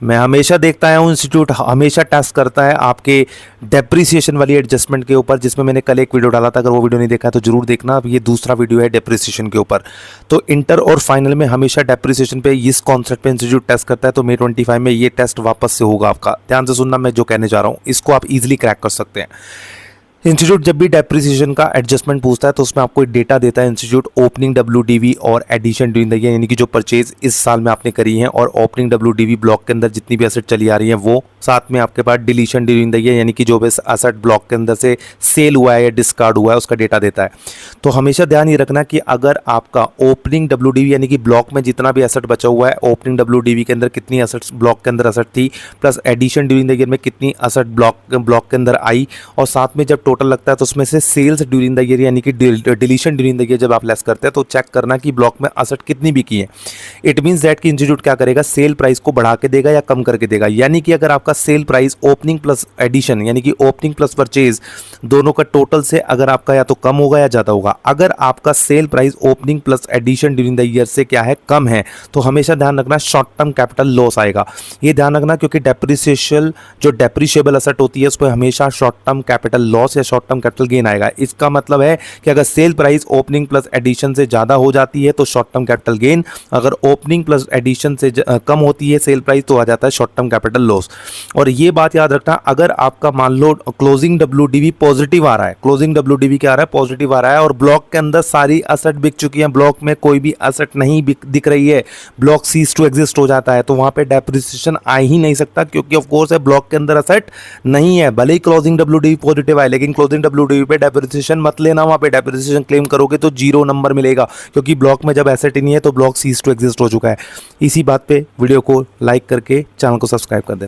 मैं हमेशा देखता आया हूँ इंस्टीट्यूट हमेशा टेस्ट करता है आपके डेप्रिसिएशन वाली एडजस्टमेंट के ऊपर, जिसमें मैंने कल एक वीडियो डाला था। अगर वो वीडियो नहीं देखा है तो जरूर देखना। अब ये दूसरा वीडियो है डेप्रिसिएशन के ऊपर। तो इंटर और फाइनल में हमेशा डेप्रिसिएशन पे इस कॉन्सेप्ट पे इंस्टीट्यूट टेस्ट करता है। तो May 25 में ये टेस्ट वापस से होगा आपका। ध्यान से सुनना मैं जो कहने जा रहा हूँ, इसको आप इजीली क्रैक कर सकते हैं। इंस्टीट्यूट जब भी डेप्रिसिएशन का एडजस्टमेंट पूछता है तो उसमें आपको डेटा देता है इंस्टीट्यूट, ओपनिंग डब्ल्यूडीवी और एडिशन ड्यूरिंग द ईयर, यानी कि जो परचेज इस साल में आपने करी है, और ओपनिंग डब्ल्यूडीवी ब्लॉक के अंदर जितनी भी एसेट चली आ रही है वो, साथ में आपके पास डिलीशन ड्यूरिंग द ईयर, यानी कि जो भी एसेट ब्लॉक के अंदर से सेल हुआ है या डिस्कार्ड हुआ है उसका डेटा देता है। तो हमेशा ध्यान ये रखना कि अगर आपका ओपनिंग डब्ल्यूडीवी यानी कि ब्लॉक में जितना भी एसेट बचा हुआ है, ओपनिंग डब्ल्यूडीवी के अंदर कितनी एसेट्स ब्लॉक के अंदर एसेट थी, plus addition during the year में कितनी एसेट ब्लॉक के अंदर आई, और साथ में जब टोटल लगता है तो उसमें सेल्स ड्यूरिंग द ईयर यानी कि डिलीशन ड्यूरिंग द ईयर जब आप लेस करते हैं तो चेक करना कि ब्लॉक में एसेट कितनी बिकी है। इट मींस दैट कि इंस्टीट्यूट क्या करेगा, सेल प्राइस को बढ़ा के देगा या कम करके देगा। यानी कि अगर आपका sale price opening plus addition यानी कि ओपनिंग प्लस परचेज दोनों का टोटल से अगर आपका या तो कम होगा या ज्यादा होगा, अगर आपका sale price opening plus addition during the year से क्या है, कम है, तो हमेशा ध्यान रखना शॉर्ट टर्म कैपिटल लॉस आएगा। ये ध्यान रखना क्योंकि डेप्रिसिएशन जो डेप्रिशिएबल एसेट होती है उस पर हमेशा शॉर्ट टर्म कैपिटल लॉस या शॉर्ट टर्म कैपिटल गेन आएगा। इसका मतलब है कि अगर sale price opening plus addition से ज्यादा हो जाती है तो शॉर्ट टर्म कैपिटल गेन, अगर ओपनिंग प्लस एडिशन से कम होती है सेल प्राइस तो आ जाता है शॉर्ट टर्म कैपिटल लॉस। और ये बात याद रखना, अगर आपका मान लो क्लोजिंग डब्ल्यूडीवी पॉजिटिव आ रहा है, क्लोजिंग डब्ल्यूडीवी क्या आ रहा है, पॉजिटिव आ रहा है, और ब्लॉक के अंदर सारी एसेट बिक चुकी है, ब्लॉक में कोई भी एसेट नहीं दिख रही है, ब्लॉक सीज टू एग्जिस्ट हो जाता है, तो वहां पे डेप्रिसिएशन आ ही नहीं सकता, क्योंकि ऑफ कोर्स है ब्लॉक के अंदर एसेट नहीं है। भले ही क्लोजिंग डब्ल्यूडीवी पॉजिटिव आए, लेकिन क्लोजिंग डब्ल्यूडीवी पे डेप्रिसिएशन मत लेना, वहां पे डेप्रिसिएशन क्लेम करोगे तो 0 नंबर मिलेगा, क्योंकि ब्लॉक में जब एसेट ही नहीं है तो ब्लॉक सीज टू एग्जिस्ट हो चुका है। इसी बात पे वीडियो को लाइक करके चैनल को सब्सक्राइब कर देना।